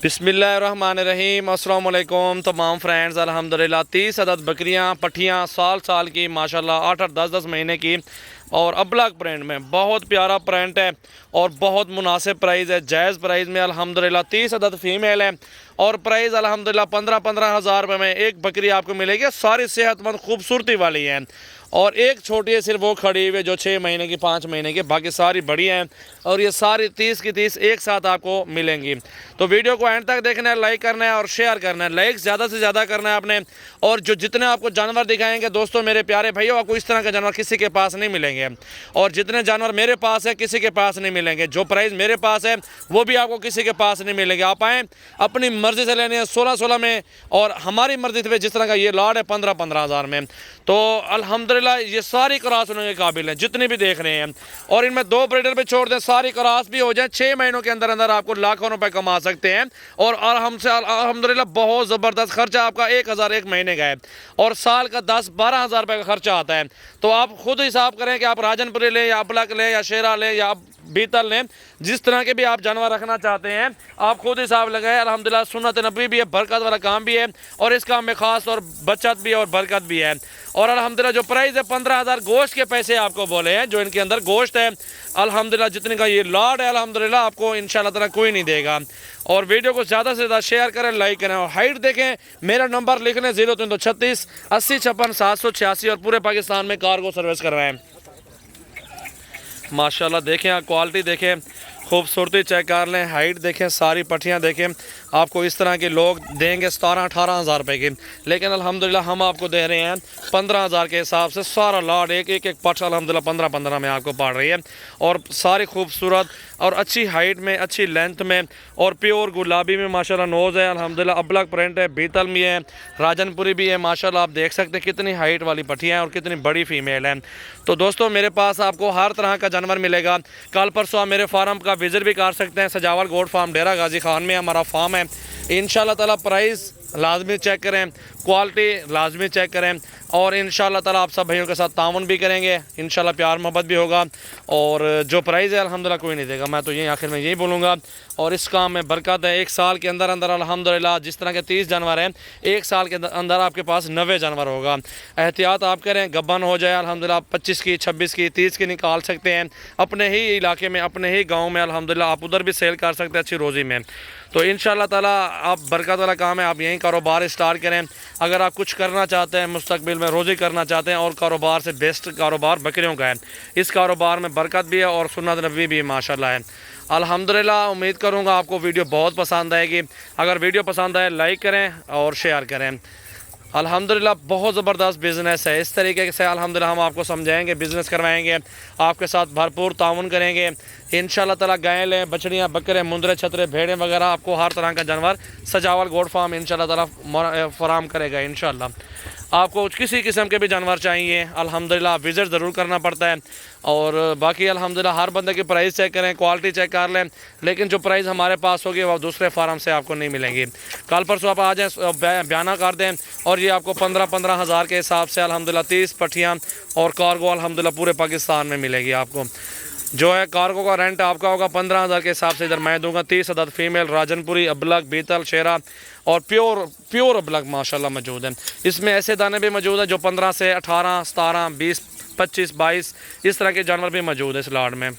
बिस्मिल्लाहिर्रहमानिर्रहीम। अस्सलाम वालेकुम तमाम फ्रेंड्स। अल्हम्दुलिल्लाह 30 अदद बकरियां पट्ठियां साल की माशाल्लाह 8-8 10-10 महीने की और अबलग प्रिंट में बहुत प्यारा प्रिंट है और बहुत मुनासिब प्राइस है। जायज़ प्राइस में अल्हम्दुलिल्लाह 30 अदद फीमेल है और प्राइस अल्हम्दुलिल्लाह 15-15 हज़ार रुपये में एक बकरी आपको मिलेगी। सारी सेहतमंद खूबसूरती वाली है और एक छोटी है सिर्फ वो खड़ी हुई है जो 6 महीने की 5 महीने की, बाकी सारी बड़ी हैं और ये सारी 30 की 30 एक साथ आपको मिलेंगी। तो वीडियो को एंड तक देखना है, लाइक करना है और शेयर करना है। लाइक ज़्यादा से ज़्यादा करना है आपने। और जो जितने आपको जानवर दिखाएंगे दोस्तों मेरे प्यारे भाइयों, आपको इस तरह के जानवर किसी के पास नहीं मिलेंगे और जितने जानवर मेरे पास है किसी के पास नहीं मिलेंगे। जो प्राइस मेरे पास है वो भी आपको किसी के पास नहीं मिलेंगे। आप आएँ अपनी मर्ज़ी से लेने हैं 16-16 में और हमारी मर्ज़ी से जिस तरह का ये लॉट है 15-15 हज़ार में। तो अल्हम्दुलिल्लाह ये सारी क्रॉस होने के काबिल हैं जितने भी देख रहे हैं। और इनमें 2 ब्रीडर पे छोड़ दें, सारी क्रॉस भी हो जाए, 6 महीनों के अंदर अंदर आपको लाखों रुपए कमा सकते हैं। और हमसे अल्हम्दुलिल्लाह बहुत ज़बरदस्त खर्चा आपका 1000 एक महीने का है और साल का 10-12 हज़ार रुपये का खर्चा आता है। तो आप खुद हिसाब करें कि आप राजनपुरी लें या अबलग लें या शेरा लें या बीतल लें, जिस तरह के भी आप जानवर रखना चाहते हैं आप खुद हिसाब लगाए। अल्हम्दुलिल्लाह सुन्नत नबी भी है, बरकत वाला काम भी है और इस काम में ख़ास और बचत भी है और बरकत भी है। और अल्हम्दुलिल्लाह जो प्राइस है 15,000 गोश्त के पैसे आपको बोले हैं, जो इनके अंदर गोश्त है अल्हम्दुलिल्लाह जितने का ये लॉट है अल्हम्दुलिल्लाह आपको इंशाल्लाह ताला कोई नहीं देगा। और वीडियो को ज़्यादा से ज़्यादा शेयर करें, लाइक करें और हाइट देखें। मेरा नंबर लिख लें 0336 80 56 786 और पूरे पाकिस्तान में कार्गो सर्विस कर रहे हैं। माशाल्लाह देखें, आप क्वालिटी देखें, खूबसूरती चेक कर लें, हाइट देखें, सारी पट्टियाँ देखें। आपको इस तरह के लोग देंगे 17-18 हज़ार रुपये की, लेकिन अल्हम्दुलिल्लाह हम आपको दे रहे हैं 15 हज़ार के हिसाब से। सारा लॉट एक पट्ट अल्हम्दुलिल्लाह 15-15 में आपको पड़ रही है और सारी खूबसूरत और अच्छी हाइट में, अच्छी लेंथ में और प्योर गुलाबी में माशाल्लाह नोज़ है। अल्हम्दुलिल्लाह अबलग प्रिंट है, बीतल भी है, राजनपुरी भी है। माशाल्लाह आप देख सकते हैं कितनी हाइट वाली पट्टियाँ हैं और कितनी बड़ी फ़ीमेल है। तो दोस्तों मेरे पास आपको हर तरह का जानवर मिलेगा। कल परसों आप मेरे फार्म का विज़िट भी कर सकते हैं। सजावल गोट फार्म डेरा गाजी खान में हमारा फार्म है। इंशाल्लाह ताला प्राइस लाजमी चेक करें, क्वालिटी लाजमी चेक करें और इंशाल्लाह ताला आप सब भाइयों के साथ ताउन भी करेंगे। इंशाल्लाह प्यार मोहब्बत भी होगा और जो प्राइस है अल्हम्दुलिल्लाह कोई नहीं देगा। मैं तो यही आखिर में यही बोलूँगा और इस काम में बरकत है। एक साल के अंदर अंदर अल्हम्दुलिल्लाह जिस तरह के 30 जानवर हैं, एक साल के अंदर आपके पास 90 जानवर होगा। एहतियात आप करें, गब्बन हो जाए अल्हम्दुलिल्लाह 25 की 26 की 30 की निकाल सकते हैं अपने ही इलाके में, अपने ही गाँव में। अल्हम्दुलिल्लाह आप उधर भी सेल कर सकते हैं अच्छी रोज़ी में। तो इंशाल्लाह ताला आप बरकत वाला काम है, आप यहीं कारोबार स्टार्ट करें। अगर आप कुछ करना चाहते हैं मुस्तकबिल में, रोज़ी करना चाहते हैं और कारोबार से बेस्ट कारोबार बकरियों का है। इस कारोबार में बरकत भी है और सुन्नत नबी भी माशाल्लाह है। अल्हम्दुलिल्लाह उम्मीद करूँगा आपको वीडियो बहुत पसंद आएगी। अगर वीडियो पसंद आए लाइक करें और शेयर करें। अल्हम्दुलिल्लाह बहुत ज़बरदस्त बिज़नेस है। इस तरीके से अल्हम्दुलिल्लाह हम आपको समझाएंगे, बिज़नेस करवाएंगे, आपके साथ भरपूर ताउन करेंगे। इंशाल्लाह ताला गायें लें, बछड़ियाँ, बकरे, मुंदरे, छतरे, भेड़ें वगैरह आपको हर तरह का जानवर सजावल गोट फार्म इंशाल्लाह ताला फराम करेगा। इंशाल्लाह आपको किसी किस्म के भी जानवर चाहिए अल्हम्दुलिल्लाह विज़िट ज़रूर करना पड़ता है। और बाकी अल्हम्दुलिल्लाह हर बंदे की प्राइस चेक करें, क्वालिटी चेक कर लें, लेकिन जो प्राइस हमारे पास होगी वो दूसरे फार्म से आपको नहीं मिलेंगी। कल परसों आप आ जाएँ, बयाना कर दें और ये आपको 15-15 हज़ार के हिसाब से अल्हम्दुलिल्लाह 30 पट्टियाँ और कार्गो अल्हम्दुलिल्लाह पूरे पाकिस्तान में मिलेगी आपको। जो है कार्गो का रेंट आपका होगा 15 हज़ार के हिसाब से। इधर मैं दूंगा 30 अदद फीमेल राजनपुरी, अबलग, बीतल, शेरा और प्योर अबलग माशाल्लाह मौजूद है। इसमें ऐसे दाने भी मौजूद हैं जो 15 से 18, 17, 20, 25, 22 इस तरह के जानवर भी मौजूद है इस लाट में।